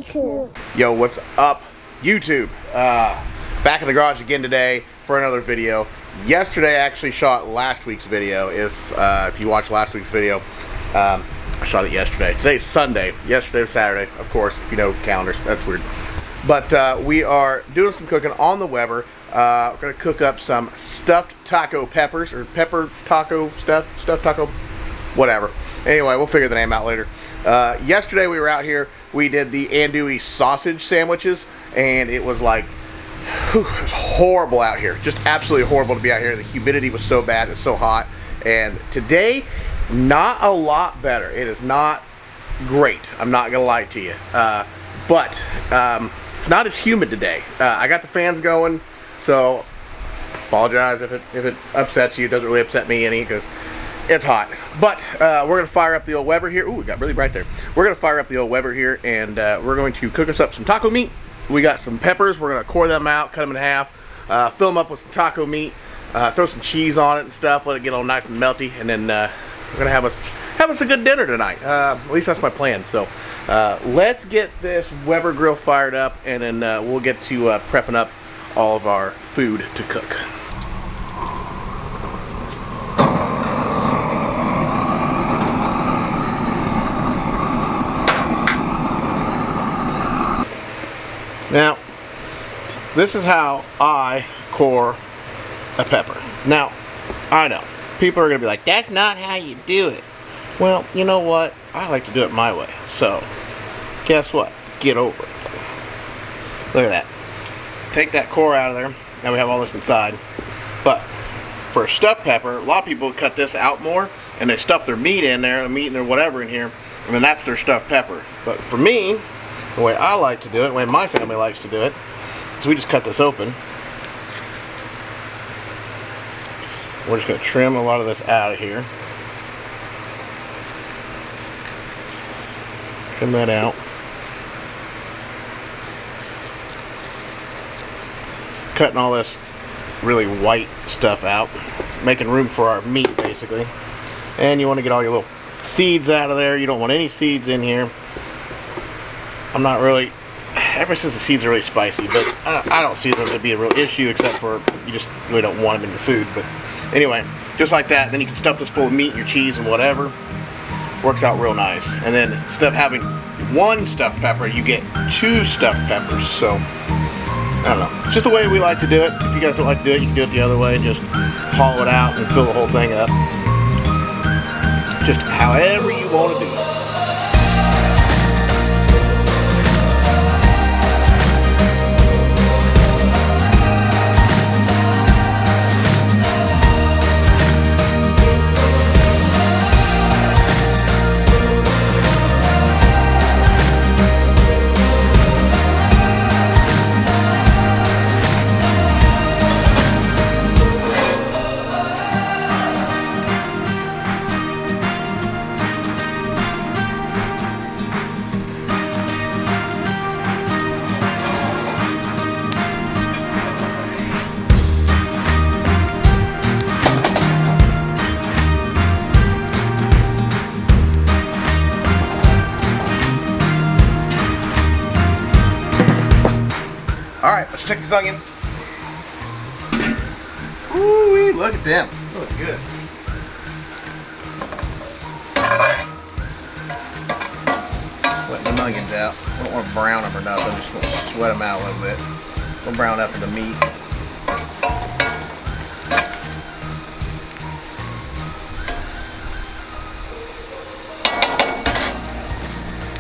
YouTube. Yo, what's up, YouTube? Back in the garage again today for another video. Yesterday I actually shot last week's video. If you watched last week's video, I shot it yesterday. Today's Sunday. Yesterday was Saturday, of course, if you know calendars. That's weird. But we are doing some cooking on the Weber. We're going to cook up some stuffed taco peppers, or pepper taco, stuffed taco, whatever. Anyway, we'll figure the name out later. Yesterday we were out here. We did the andouille sausage sandwiches, and it was like, whew, it was horrible out here. Just absolutely horrible to be out here. The humidity was so bad. It was so hot. And today, not a lot better. It is not great. I'm not gonna lie to you. But it's not as humid today. I got the fans going, so apologize if it upsets you. It doesn't really upset me any because it's hot. But we're gonna fire up the old Weber here. Ooh, it got really bright there. We're gonna fire up the old Weber here, and we're going to cook us up some taco meat. We got some peppers. We're gonna core them out, cut them in half, fill them up with some taco meat, throw some cheese on it and stuff, let it get all nice and melty, and then we're gonna have us a good dinner tonight. At least that's my plan. So let's get this Weber grill fired up, and then we'll get to prepping up all of our food to cook. Now, this is how I core a pepper. Now, I know, people are going to be like, that's not how you do it. Well, you know what? I like to do it my way. So, guess what? Get over it. Look at that. Take that core out of there. Now we have all this inside. But, for a stuffed pepper, a lot of people cut this out more, and they stuff their meat in there, and their whatever in here, and then that's their stuffed pepper. But for me, the way I like to do it, the way my family likes to do it, is we just cut this open. We're just going to trim a lot of this out of here. Trim that out. Cutting all this really white stuff out, making room for our meat basically. And you want to get all your little seeds out of there. You don't want any seeds in here. I'm not really, ever since the seeds are really spicy, but I don't see them to be a real issue, except for you just really don't want them in your food. But anyway, just like that, then you can stuff this full of meat and your cheese and whatever. Works out real nice. And then instead of having one stuffed pepper, you get two stuffed peppers. So, I don't know. It's just the way we like to do it. If you guys don't like to do it, you can do it the other way. Just hollow it out and fill the whole thing up. Just however you want to do it. Alright, let's check these onions. Ooh, look at them. They look good. Sweating the onions out. I don't want to brown them or nothing. Just want to sweat them out a little bit. We'll brown up the meat.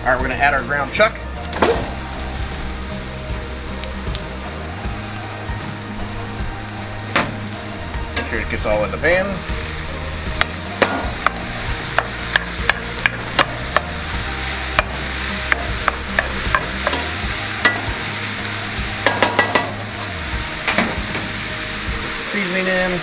Alright, we're going to add our ground chuck. Make sure it gets all in the pan. Seasoning in.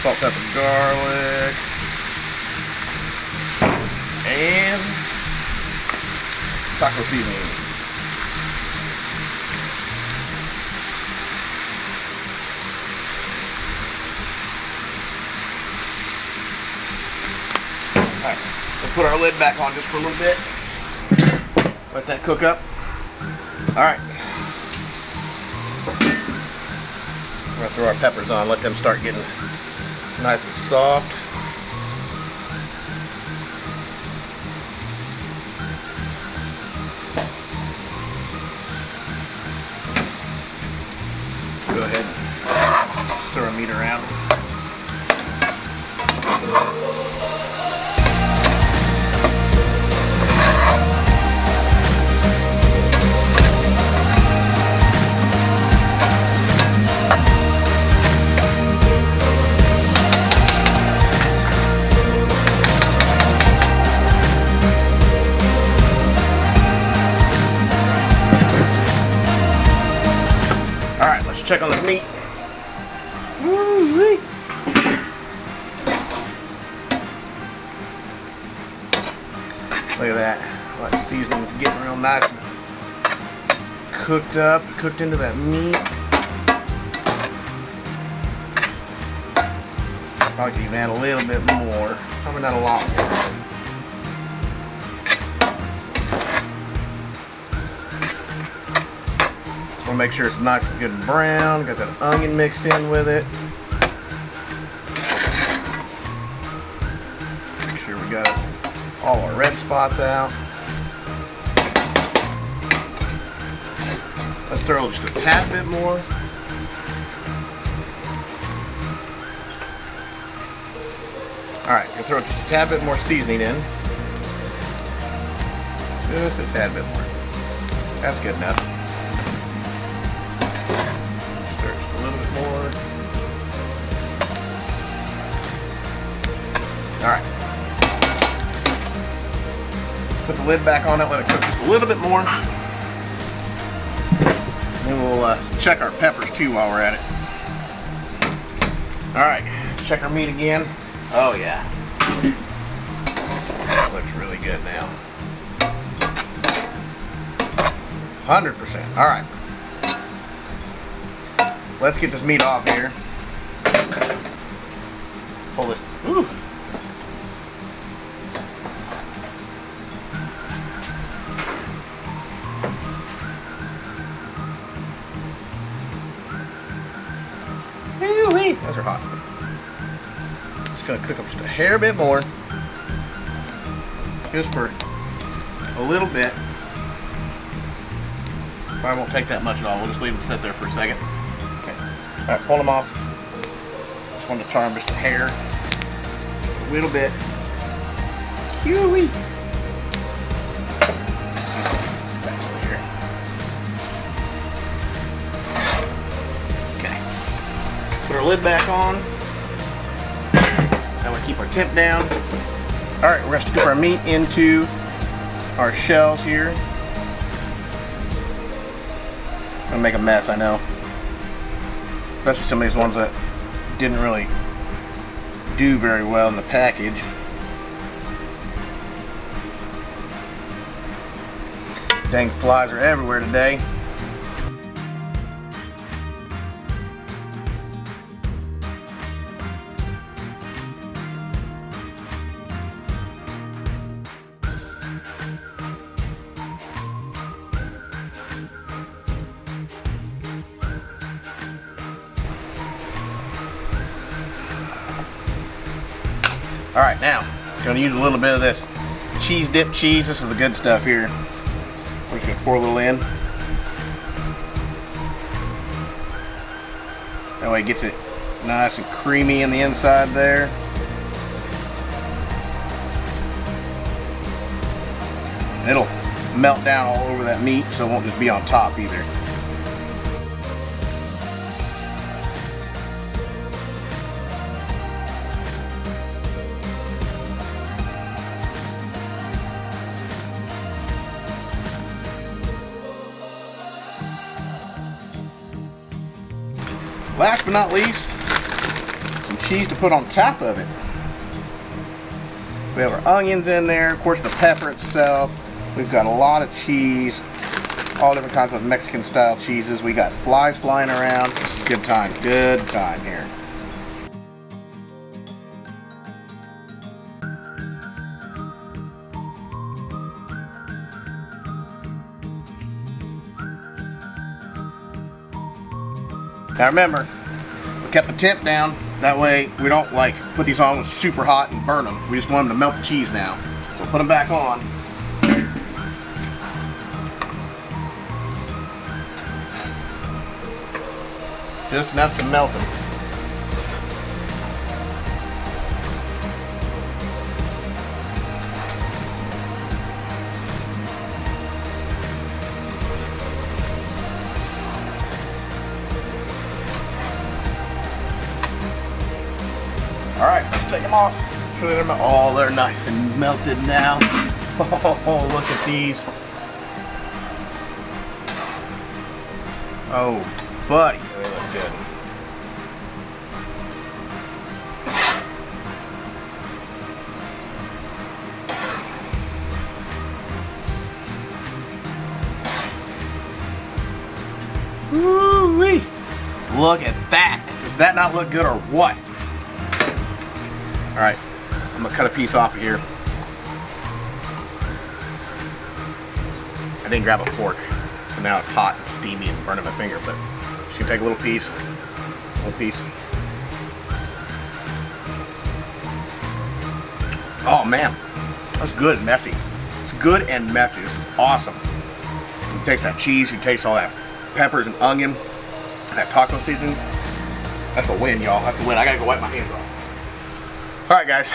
Salt, pepper, garlic. And taco seasoning. Alright, let's put our lid back on just for a little bit. Let that cook up. Alright. We're going to throw our peppers on, let them start getting nice and soft. Go ahead and throw our meat around. Alright, let's check on the meat. Woo-wee. Look at that. That seasoning's getting real nice and cooked up, cooked into that meat. Probably could even add a little bit more. Probably not a lot more. Make sure it's nice and good and brown. Got that onion mixed in with it. Make sure we got all our red spots out. Let's throw just a tad bit more. Alright, gonna throw just a tad bit more seasoning in. Just a tad bit more. That's good enough. Alright. Put the lid back on it, let it cook just a little bit more. Then we'll check our peppers too while we're at it. Alright, check our meat again. Oh yeah. That looks really good now. 100%. Alright. Let's get this meat off here. Pull this. Ooh. Those are hot. Just gonna cook them just a hair bit more. Just for a little bit. Probably won't take that much at all. We'll just leave them sit there for a second. Okay. Alright, pull them off. Just want to turn them just a hair. A little bit. Hee-wee. Put our lid back on. That way keep our temp down. Alright, we're going to scoop our meat into our shells here. I'm going to make a mess, I know. Especially some of these ones that didn't really do very well in the package. Dang flies are everywhere today. Alright, now, going to use a little bit of this cheese dip cheese. This is the good stuff here. We're just going to pour a little in. That way it gets it nice and creamy in the inside there. And it'll melt down all over that meat, so it won't just be on top either. Last but not least, some cheese to put on top of it. We have our onions in there, of course the pepper itself. We've got a lot of cheese, all different kinds of Mexican style cheeses. We got flies flying around. This is good time here. Now remember, we kept the temp down. That way we don't like put these on super hot and burn them. We just want them to melt the cheese now. So put them back on. Just enough to melt them. Alright, let's take them off. Oh, they're nice and melted now. Oh, look at these. Oh, buddy, they look good. Woo-wee. Look at that. Does that not look good or what? Alright, I'm going to cut a piece off of here. I didn't grab a fork, so now it's hot and steamy and burning my finger, but just gonna take a little piece. Oh man, that's good and messy. It's good and messy. This is awesome. You taste that cheese, you taste all that peppers and onion, and that taco seasoning. That's a win, y'all. That's a win. I gotta go wipe my hands off. Alright guys,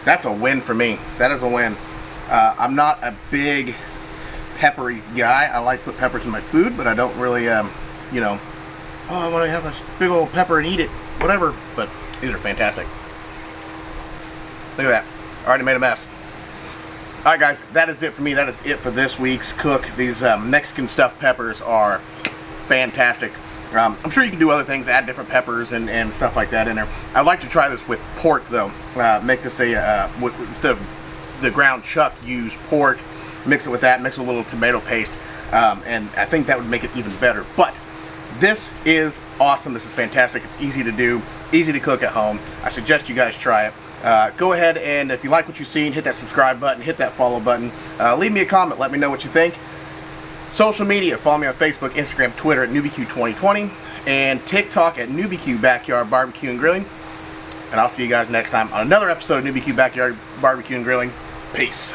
that's a win for me. That is a win. I'm not a big peppery guy. I like to put peppers in my food, but I don't really, you know, oh, I want to have a big old pepper and eat it, whatever. But these are fantastic. Look at that. Already made a mess. Alright guys, that is it for me. That is it for this week's cook. These Mexican stuffed peppers are fantastic. I'm sure you can do other things, add different peppers and stuff like that in there. I'd like to try this with pork though. Make this a, instead of the ground chuck, use pork, mix it with that, mix it with a little tomato paste, and I think that would make it even better. But this is awesome. This is fantastic. It's easy to do, easy to cook at home. I suggest you guys try it. Go ahead and if you like what you've seen, hit that subscribe button, hit that follow button. Leave me a comment, let me know what you think. Social media, follow me on Facebook, Instagram, Twitter at NewbieQ2020, and TikTok at NewbieQ Backyard Barbecue and Grilling. And I'll see you guys next time on another episode of NewbieQ Backyard Barbecue and Grilling. Peace.